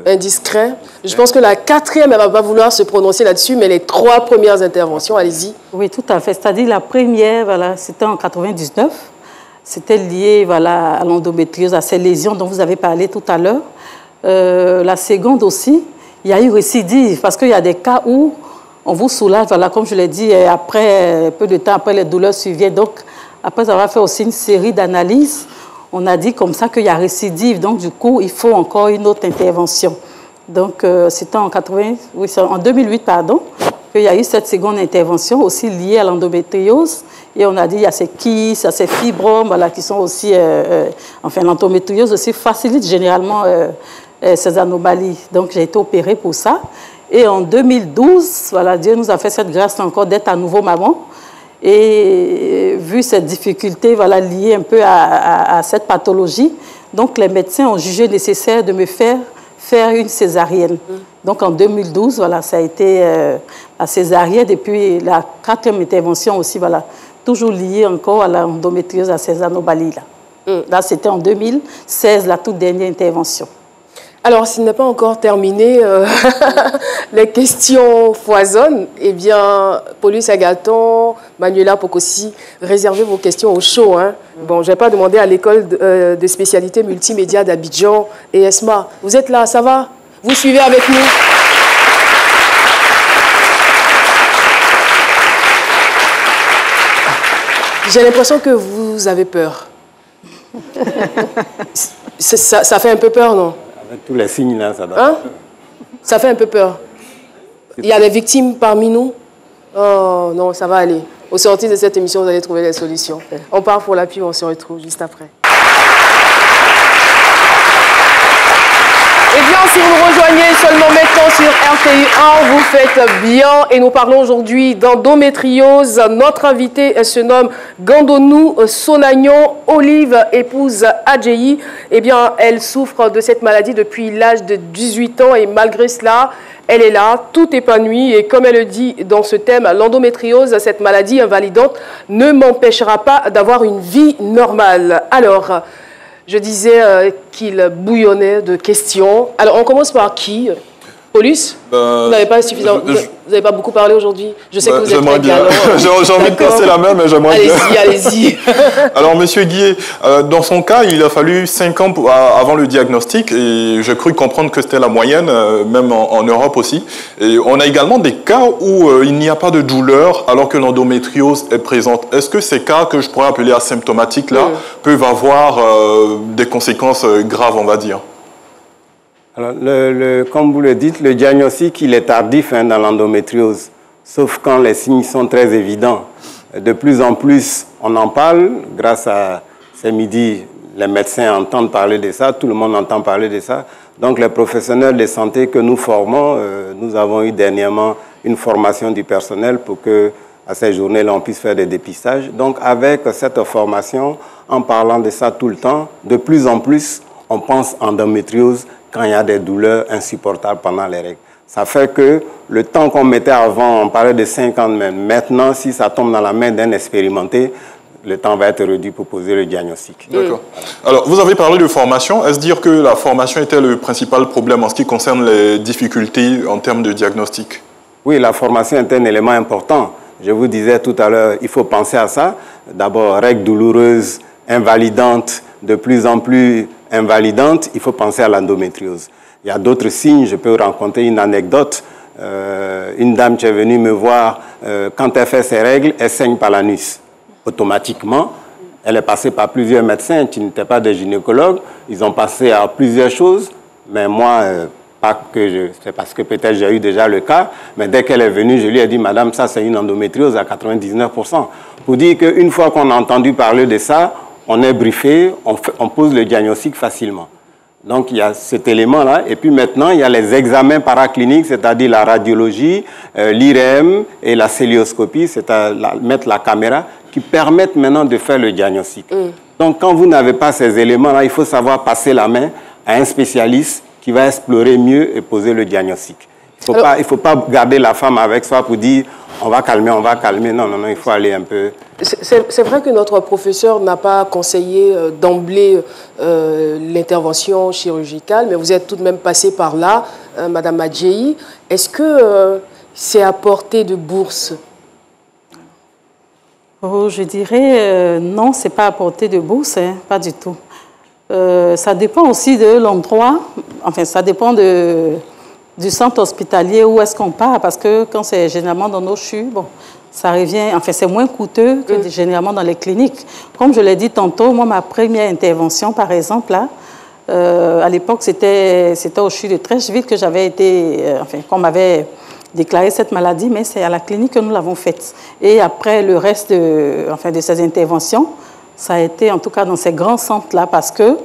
indiscret. Je pense que la 4e, elle ne va pas vouloir se prononcer là-dessus, mais les 3 premières interventions, allez-y. Oui, tout à fait. C'est-à-dire la première, voilà, c'était en 99. C'était lié, voilà, à l'endométriose, à ces lésions dont vous avez parlé tout à l'heure. La seconde aussi, il y a eu récidive, parce qu'il y a des cas où on vous soulage, voilà, comme je l'ai dit, et après, peu de temps après, les douleurs surviennent. Donc, après avoir fait aussi une série d'analyses, on a dit comme ça qu'il y a récidive. Donc, du coup, il faut encore une autre intervention. Donc, c'était en 2008, pardon, qu'il y a eu cette seconde intervention aussi liée à l'endométriose. Et on a dit, il y a ces kystes, il y a ces fibromes, voilà, qui sont aussi, enfin, l'endométriose aussi facilite généralement ces anomalies. Donc, j'ai été opérée pour ça. Et en 2012, voilà, Dieu nous a fait cette grâce encore d'être à nouveau maman. Et vu cette difficulté, voilà, liée un peu à cette pathologie, donc les médecins ont jugé nécessaire de me faire une césarienne. Donc en 2012, voilà, ça a été la césarienne. Et puis la 4e intervention aussi, voilà, toujours liée encore à l'endométriose, à ces anomalies-là. Là, c'était en 2016, la toute dernière intervention. Alors, s'il n'est pas encore terminé, les questions foisonnent. Eh bien, Paulus Agathon, Manuela Pocosi, réservez vos questions au show. Hein. Bon, je n'ai pas demandé à l'école de spécialité multimédia d'Abidjan et ESMA. Vous êtes là, ça va? Vous suivez avec nous? J'ai l'impression que vous avez peur. Ça fait un peu peur, non? Avec tous les signes là, ça doit. Hein? Ça fait un peu peur. Il y a des victimes parmi nous? Oh non, ça va aller. Au sortir de cette émission, vous allez trouver les solutions. On part pour la pub, on se retrouve juste après. Eh bien, si vous nous rejoignez seulement maintenant sur RTI1, vous faites bien. Et nous parlons aujourd'hui d'endométriose. Notre invitée se nomme Gandonou Sonagnon, Olive, épouse Adjeyi. Eh bien, elle souffre de cette maladie depuis l'âge de 18 ans et malgré cela, elle est là, tout épanouie. Et comme elle le dit dans ce thème, l'endométriose, cette maladie invalidante, ne m'empêchera pas d'avoir une vie normale. Alors, je disais qu'il bouillonnait de questions. Alors, on commence par qui? Paulus? Vous n'avez pas suffisamment... Vous n'avez pas beaucoup parlé aujourd'hui? Je sais que vous êtes très galant. J'ai envie de passer la main, mais j'aimerais bien. Allez-y. Alors, Monsieur Guillet, dans son cas, il a fallu 5 ans avant le diagnostic et j'ai cru comprendre que c'était la moyenne, même en Europe aussi. Et on a également des cas où il n'y a pas de douleur alors que l'endométriose est présente. Est-ce que ces cas que je pourrais appeler asymptomatiques là peuvent avoir des conséquences graves, on va dire? Alors, comme vous le dites, le diagnostic, il est tardif dans l'endométriose, sauf quand les signes sont très évidents. De plus en plus, on en parle, grâce à ces midis, les médecins entendent parler de ça, tout le monde entend parler de ça. Donc, les professionnels de santé que nous formons, nous avons eu dernièrement une formation du personnel pour que, à ces journées-là, on puisse faire des dépistages. Donc, avec cette formation, en parlant de ça tout le temps, de plus en plus, on pense endométriose quand il y a des douleurs insupportables pendant les règles. Ça fait que le temps qu'on mettait avant, on parlait de 5 ans même. Maintenant, si ça tombe dans la main d'un expérimenté, le temps va être réduit pour poser le diagnostic. D'accord. Alors, vous avez parlé de formation. Est-ce dire que la formation était le principal problème en ce qui concerne les difficultés en termes de diagnostic? Oui, la formation est un élément important. Je vous disais tout à l'heure, il faut penser à ça. D'abord, règles douloureuses, invalidantes, de plus en plus invalidantes, il faut penser à l'endométriose. Il y a d'autres signes, je peux raconter une anecdote. Une dame qui est venue me voir, quand elle fait ses règles, elle saigne par l'anus. Automatiquement, elle est passée par plusieurs médecins qui n'étaient pas des gynécologues. Ils ont passé à plusieurs choses, mais moi, c'est parce que peut-être j'ai eu déjà le cas, mais dès qu'elle est venue, je lui ai dit, madame, ça c'est une endométriose à 99%. Pour dire qu'une fois qu'on a entendu parler de ça, on est briefé, on pose le diagnostic facilement. Donc, il y a cet élément-là. Et puis maintenant, il y a les examens paracliniques, c'est-à-dire la radiologie, l'IRM et la célioscopie, c'est-à-dire mettre la caméra, qui permettent maintenant de faire le diagnostic. Donc, quand vous n'avez pas ces éléments-là, il faut savoir passer la main à un spécialiste qui va explorer mieux et poser le diagnostic. Il ne faut pas garder la femme avec soi pour dire on va calmer, on va calmer. Non, non, non, il faut aller un peu... C'est vrai que notre professeur n'a pas conseillé d'emblée l'intervention chirurgicale, mais vous êtes tout de même passé par là, Madame Adjeyi. Est-ce que c'est à portée de bourse? Oh, je dirais non, ce n'est pas à portée de bourse, hein, pas du tout. Ça dépend aussi de l'endroit, enfin ça dépend du centre hospitalier où est-ce qu'on part, parce que quand c'est généralement dans nos CHU, bon, ça revient, enfin c'est moins coûteux que généralement dans les cliniques. Comme je l'ai dit tantôt, moi ma première intervention par exemple, là, à l'époque c'était au CHU de Trècheville que j'avais été, enfin qu'on m'avait déclarer cette maladie, mais c'est à la clinique que nous l'avons faite. Et après le reste de ces interventions, ça a été en tout cas dans ces grands centres-là parce que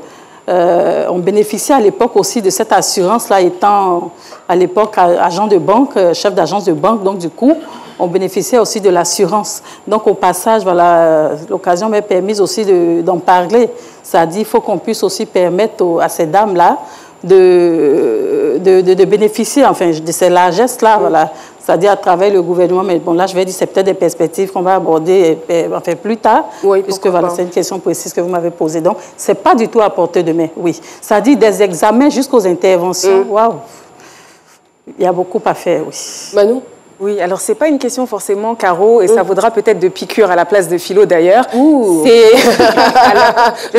on bénéficiait à l'époque aussi de cette assurance-là, étant à l'époque agent de banque, chef d'agence de banque, donc du coup, on bénéficiait aussi de l'assurance. Donc au passage, voilà, l'occasion m'est permise aussi d'en parler. C'est-à-dire qu'il faut qu'on puisse aussi permettre à ces dames-là de bénéficier enfin, de ces largesses-là, voilà. C'est-à-dire à travers le gouvernement. Mais bon, là, je vais dire, c'est peut-être des perspectives qu'on va aborder enfin, plus tard, oui, puisque voilà, c'est une question précise que vous m'avez posée. Donc, ce n'est pas du tout à portée de main, oui. C'est-à-dire des examens jusqu'aux interventions. Waouh! Il y a beaucoup à faire, oui. Manu? Oui, alors c'est pas une question forcément, Caro, et ça vaudra peut-être de piqûre à la place de philo d'ailleurs. Je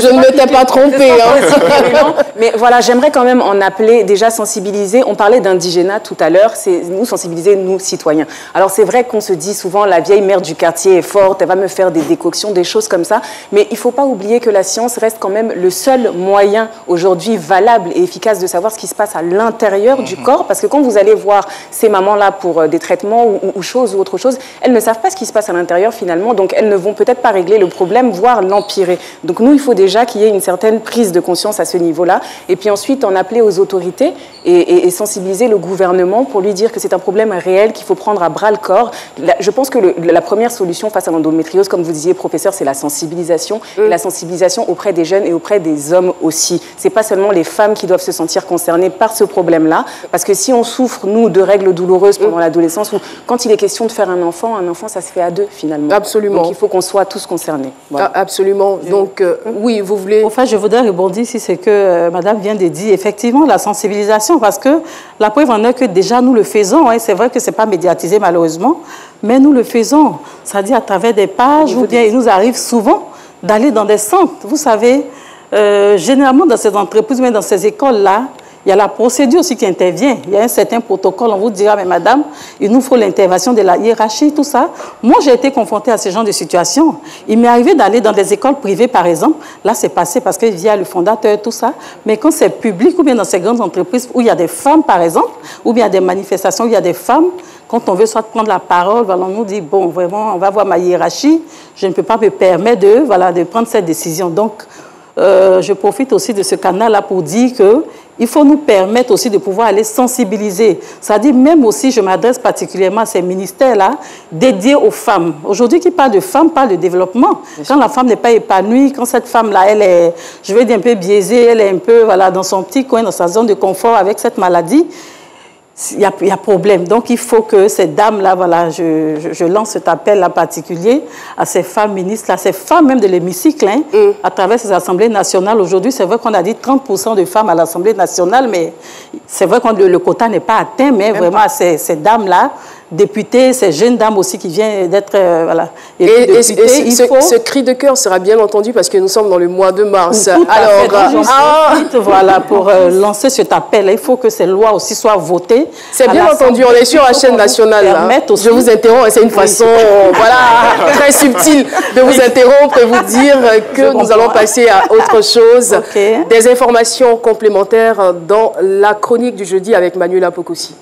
ne m'étais pas trompée. Hein. Mais voilà, j'aimerais quand même en appeler, déjà sensibiliser. On parlait d'indigénat tout à l'heure, c'est nous sensibiliser, nous citoyens. Alors c'est vrai qu'on se dit souvent, la vieille mère du quartier est forte, elle va me faire des décoctions, des choses comme ça. Mais il ne faut pas oublier que la science reste quand même le seul moyen aujourd'hui valable et efficace de savoir ce qui se passe à l'intérieur du corps. Parce que quand vous allez voir ces mamans-là pour des traitements, ou choses ou autre chose, elles ne savent pas ce qui se passe à l'intérieur finalement, donc elles ne vont peut-être pas régler le problème, voire l'empirer. Donc nous, il faut déjà qu'il y ait une certaine prise de conscience à ce niveau-là, et puis ensuite en appeler aux autorités et sensibiliser le gouvernement pour lui dire que c'est un problème réel, qu'il faut prendre à bras le corps. Je pense que la première solution face à l'endométriose, comme vous disiez, professeur, c'est la sensibilisation, et la sensibilisation auprès des jeunes et auprès des hommes aussi. C'est pas seulement les femmes qui doivent se sentir concernées par ce problème-là, parce que si on souffre, nous, de règles douloureuses pendant l'adolescence, quand il est question de faire un enfant, ça se fait à deux, finalement. Absolument. Donc, il faut qu'on soit tous concernés. Voilà. Absolument. Donc, oui, vous voulez... Enfin, je voudrais rebondir si c'est que Madame vient de dire. Effectivement, la sensibilisation, parce que la preuve en est que déjà, nous le faisons. Hein, c'est vrai que ce n'est pas médiatisé, malheureusement, mais nous le faisons. C'est-à-dire à travers des pages, ou bien il nous arrive souvent d'aller dans des centres. Vous savez, généralement, dans ces entreprises, mais dans ces écoles-là, il y a la procédure aussi qui intervient. Il y a un certain protocole. On vous dira, mais madame, il nous faut l'intervention de la hiérarchie, tout ça. Moi, j'ai été confrontée à ce genre de situation. Il m'est arrivé d'aller dans des écoles privées, par exemple. Là, c'est passé parce qu'il y a le fondateur, tout ça. Mais quand c'est public ou bien dans ces grandes entreprises où il y a des femmes, par exemple, ou bien des manifestations où il y a des femmes, quand on veut soit prendre la parole, voilà, on nous dit, bon, vraiment, on va voir ma hiérarchie. Je ne peux pas me permettre de prendre cette décision. Donc, je profite aussi de ce canal-là pour dire qu'il faut nous permettre aussi de pouvoir aller sensibiliser. C'est-à-dire même aussi, je m'adresse particulièrement à ces ministères-là dédiés aux femmes. Aujourd'hui, qui parle de femmes, parle de développement. Quand la femme n'est pas épanouie, quand cette femme-là, elle est, je vais dire, un peu biaisée, elle est un peu voilà, dans son petit coin, dans sa zone de confort avec cette maladie, il y a problème. Donc, il faut que ces dames-là, voilà, je lance cet appel-là particulier à ces femmes ministres, à ces femmes même de l'hémicycle, hein, à travers ces assemblées nationales. Aujourd'hui, c'est vrai qu'on a dit 30% de femmes à l'Assemblée nationale, mais c'est vrai que le quota n'est pas atteint, mais même vraiment à ces dames-là, députées, ces jeunes dames aussi qui viennent d'être voilà. Et ce cri de cœur sera bien entendu parce que nous sommes dans le mois de mars. Alors, voilà, pour lancer cet appel, il faut que ces lois aussi soient votées. C'est bien entendu, on est sur la chaîne nationale. Là. Je vous interromps, c'est une façon voilà, très subtile de vous interrompre et vous dire que nous allons passer à autre chose. Des informations complémentaires dans la chronique du jeudi avec Manuela Pokosi.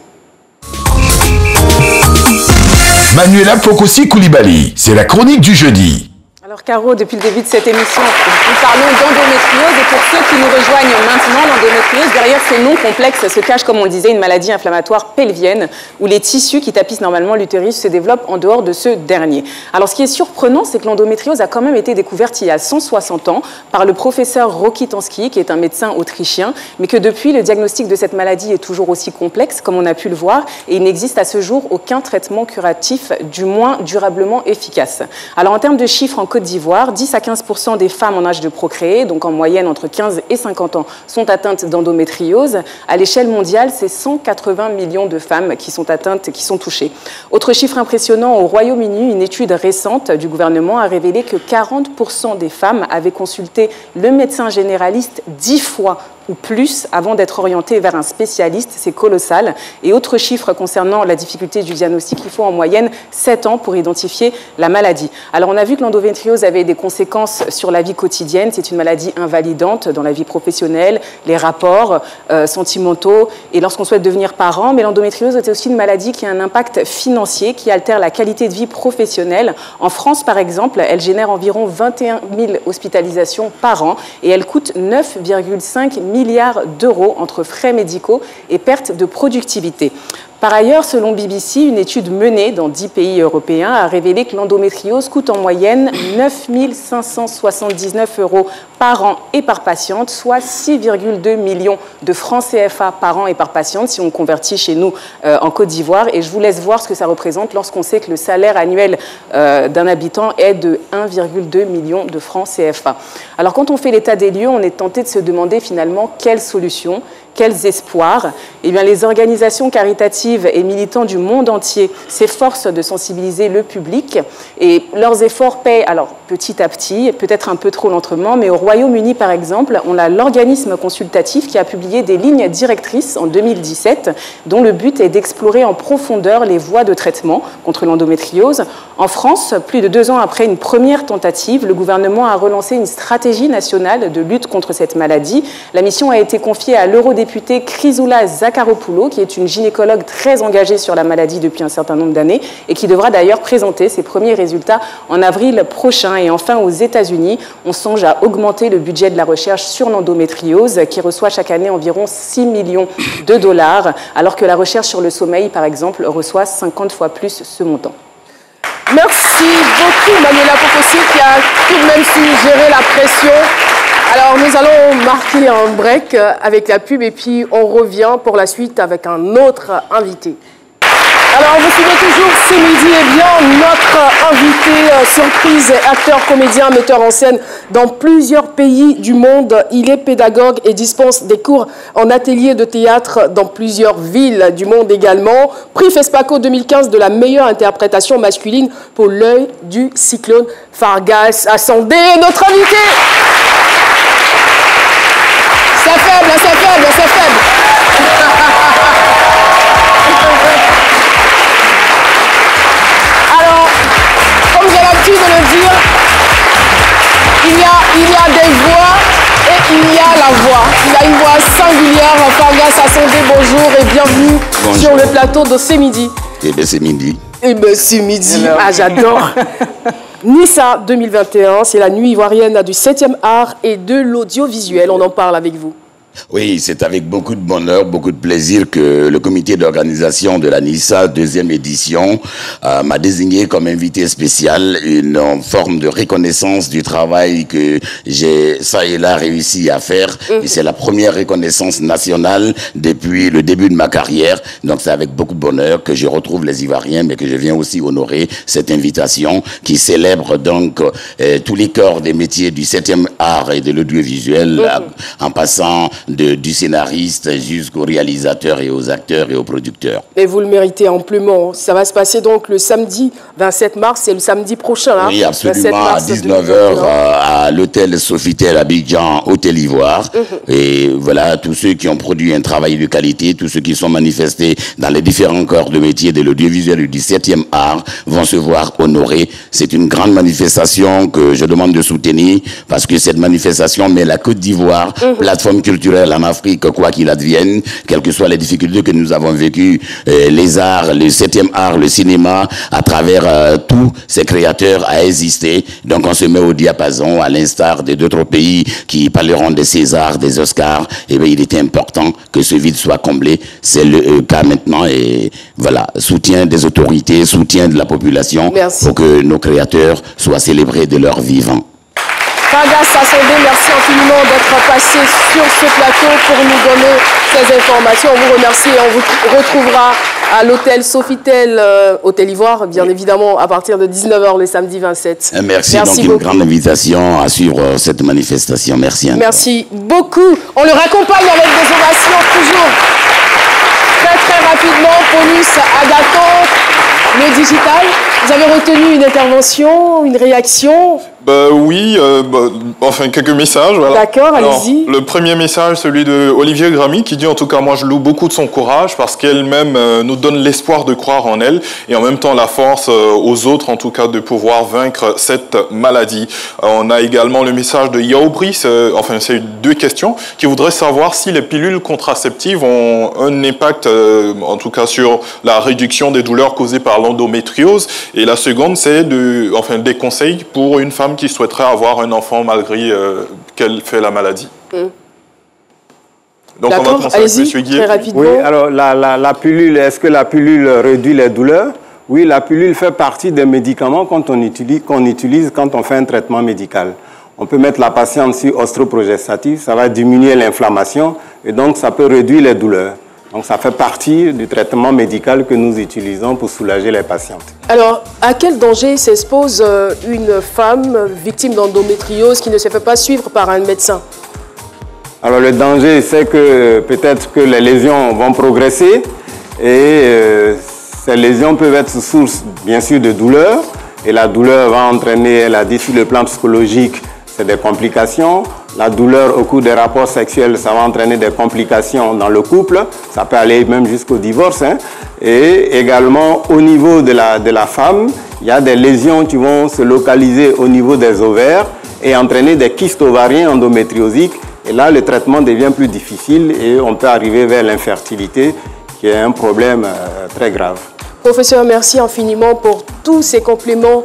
Manuela Pokosi Koulibaly, c'est la chronique du jeudi. Alors Caro, depuis le début de cette émission, nous parlons d'endométriose et pour ceux qui nous rejoignent maintenant, l'endométriose, derrière ce nom complexe se cache, comme on le disait, une maladie inflammatoire pelvienne où les tissus qui tapissent normalement l'utérus se développent en dehors de ce dernier. Alors ce qui est surprenant, c'est que l'endométriose a quand même été découverte il y a 160 ans par le professeur Rokitansky, qui est un médecin autrichien, mais que depuis, le diagnostic de cette maladie est toujours aussi complexe, comme on a pu le voir, et il n'existe à ce jour aucun traitement curatif, du moins durablement efficace. Alors en termes de chiffres, en Côte d'Ivoire, 10 à 15% des femmes en âge de procréer, donc en moyenne entre 15 et 50 ans, sont atteintes d'endométriose. À l'échelle mondiale, c'est 180 millions de femmes qui sont atteintes, qui sont touchées. Autre chiffre impressionnant, au Royaume-Uni, une étude récente du gouvernement a révélé que 40% des femmes avaient consulté le médecin généraliste 10 fois ou plus avant d'être orienté vers un spécialiste. C'est colossal. Et autre chiffre concernant la difficulté du diagnostic, il faut en moyenne 7 ans pour identifier la maladie. Alors on a vu que l'endométriose avait des conséquences sur la vie quotidienne. C'est une maladie invalidante dans la vie professionnelle, les rapports sentimentaux et lorsqu'on souhaite devenir parent. Mais l'endométriose est aussi une maladie qui a un impact financier, qui altère la qualité de vie professionnelle. En France, par exemple, elle génère environ 21 000 hospitalisations par an et elle coûte 9,5 milliards d'euros entre frais médicaux et perte de productivité. Par ailleurs, selon BBC, une étude menée dans 10 pays européens a révélé que l'endométriose coûte en moyenne 9 579 euros par an et par patiente, soit 6,2 millions de francs CFA par an et par patiente, si on convertit chez nous en Côte d'Ivoire. Et je vous laisse voir ce que ça représente lorsqu'on sait que le salaire annuel d'un habitant est de 1,2 million de francs CFA. Alors quand on fait l'état des lieux, on est tenté de se demander finalement quelle solution, quels espoirs. Eh bien, les organisations caritatives et militants du monde entier s'efforcent de sensibiliser le public et leurs efforts paient, alors petit à petit, peut-être un peu trop lentement, mais au Royaume-Uni, par exemple, on a l'organisme consultatif qui a publié des lignes directrices en 2017 dont le but est d'explorer en profondeur les voies de traitement contre l'endométriose. En France, plus de 2 ans après une première tentative, le gouvernement a relancé une stratégie nationale de lutte contre cette maladie. La mission a été confiée à l'eurodéputé Chrysoula Zakharopoulou, qui est une gynécologue très engagée sur la maladie depuis un certain nombre d'années et qui devra d'ailleurs présenter ses premiers résultats en avril prochain. Et enfin, aux États-Unis, on songe à augmenter le budget de la recherche sur l'endométriose, qui reçoit chaque année environ 6 millions de dollars, alors que la recherche sur le sommeil, par exemple, reçoit 50 fois plus ce montant. Merci beaucoup, Manuela Poposi, qui a tout de même su gérer la pression. Alors, nous allons marquer un break avec la pub et puis on revient pour la suite avec un autre invité. Alors, vous suivez toujours C'est Midi et bien notre invité surprise, acteur, comédien, metteur en scène dans plusieurs pays du monde. Il est pédagogue et dispense des cours en atelier de théâtre dans plusieurs villes du monde également. Prix FESPACO 2015 de la meilleure interprétation masculine pour L'œil du cyclone. Fargas Assandé, notre invité. C'est faible, c'est faible, c'est faible. Alors, comme j'ai l'habitude de le dire, il y a des voix et il y a la voix. Il a une voix singulière. Fargas Assandé, bonjour et bienvenue sur le plateau de C'est Midi. Eh bien, c'est midi. Eh bien, c'est midi. Ah, j'adore. Nissa 2021, c'est la nuit ivoirienne du 7e art et de l'audiovisuel. On en parle avec vous. Oui, c'est avec beaucoup de bonheur, beaucoup de plaisir que le comité d'organisation de la Nissa, 2e édition, m'a désigné comme invité spécial, une forme de reconnaissance du travail que j'ai ça et là réussi à faire. Et c'est la première reconnaissance nationale depuis le début de ma carrière. Donc c'est avec beaucoup de bonheur que je retrouve les Ivoiriens, mais que je viens aussi honorer cette invitation qui célèbre donc tous les corps des métiers du 7e art et de l'audiovisuel, en passant du scénariste jusqu'aux réalisateurs et aux acteurs et aux producteurs. Et vous le méritez amplement. Ça va se passer donc le samedi 27 mars, c'est le samedi prochain. Hein, oui, absolument, à 19h à l'hôtel Sofitel Abidjan, Hôtel Ivoire. Et voilà, tous ceux qui ont produit un travail de qualité, tous ceux qui sont manifestés dans les différents corps de métier de l'audiovisuel et du 7e art vont se voir honorés. C'est une grande manifestation que je demande de soutenir parce que cette manifestation met la Côte d'Ivoire, plateforme culturelle en Afrique, quoi qu'il advienne, quelles que soient les difficultés que nous avons vécues, les arts, le 7e art, le cinéma, à travers tous ces créateurs à exister. Donc on se met au diapason, à l'instar des d'autres pays qui parleront des Césars, des Oscars. Et bien il était important que ce vide soit comblé. C'est le cas maintenant et voilà, soutien des autorités, soutien de la population. Merci. Pour que nos créateurs soient célébrés de leur vivant. Fargas Assandé, merci infiniment d'être passé sur ce plateau pour nous donner ces informations. On vous remercie et on vous retrouvera à l'hôtel Sofitel, Hôtel Ivoire, bien évidemment, à partir de 19h le samedi 27. Merci donc beaucoup. Une grande invitation à suivre cette manifestation. Merci. Merci beaucoup. On le raccompagne avec des ovations toujours. Très rapidement, Paulus Agathon, le digital. Vous avez retenu une intervention, une réaction? Oui, enfin quelques messages. Voilà. D'accord, allez-y. Le premier message, celui de Olivier Gramy, qui dit en tout cas, moi je loue beaucoup de son courage parce qu'elle-même nous donne l'espoir de croire en elle et en même temps la force aux autres en tout cas de pouvoir vaincre cette maladie. On a également le message de Yaobri, enfin c'est deux questions, qui voudrait savoir si les pilules contraceptives ont un impact en tout cas sur la réduction des douleurs causées par l'endométriose. Et la seconde, c'est des conseils pour une femme qui souhaiterait avoir un enfant malgré qu'elle fait la maladie. Donc on va commencer avec M. Guillet. Très rapidement. Oui, alors la pilule, est-ce que la pilule réduit les douleurs? Oui, la pilule fait partie des médicaments qu'on utilise quand on fait un traitement médical. On peut mettre la patiente sur ostroprogestatif, ça va diminuer l'inflammation et donc ça peut réduire les douleurs. Donc ça fait partie du traitement médical que nous utilisons pour soulager les patientes. Alors, à quel danger s'expose une femme victime d'endométriose qui ne se fait pas suivre par un médecin? Alors le danger, c'est que peut-être que les lésions vont progresser et ces lésions peuvent être source, bien sûr, de douleur. Et la douleur va entraîner, elle a dit sur le plan psychologique, c'est des complications. La douleur au cours des rapports sexuels, ça va entraîner des complications dans le couple. Ça peut aller même jusqu'au divorce. Et également, au niveau de la femme, il y a des lésions qui vont se localiser au niveau des ovaires et entraîner des kystes ovariens endométriosiques. Et là, le traitement devient plus difficile et on peut arriver vers l'infertilité, qui est un problème très grave. Professeur, merci infiniment pour tous ces compléments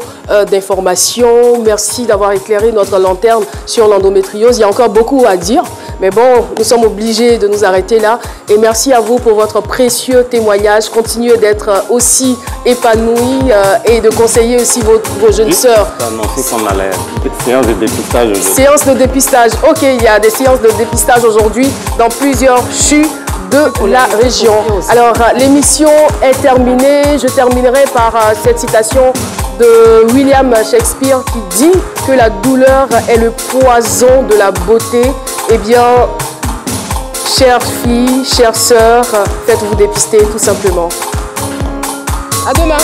d'informations. Merci d'avoir éclairé notre lanterne sur l'endométriose. Il y a encore beaucoup à dire, mais bon, nous sommes obligés de nous arrêter là. Et merci à vous pour votre précieux témoignage. Continuez d'être aussi épanouis et de conseiller aussi vos jeunes sœurs. Annoncé qu'on a la séance de dépistage aujourd'hui. Séance de dépistage. Ok, il y a des séances de dépistage aujourd'hui dans plusieurs CHU de la région. Alors, l'émission est terminée. Je terminerai par cette citation de William Shakespeare qui dit que la douleur est le poison de la beauté. Eh bien, chères filles, chères sœurs, faites-vous dépister tout simplement. À demain.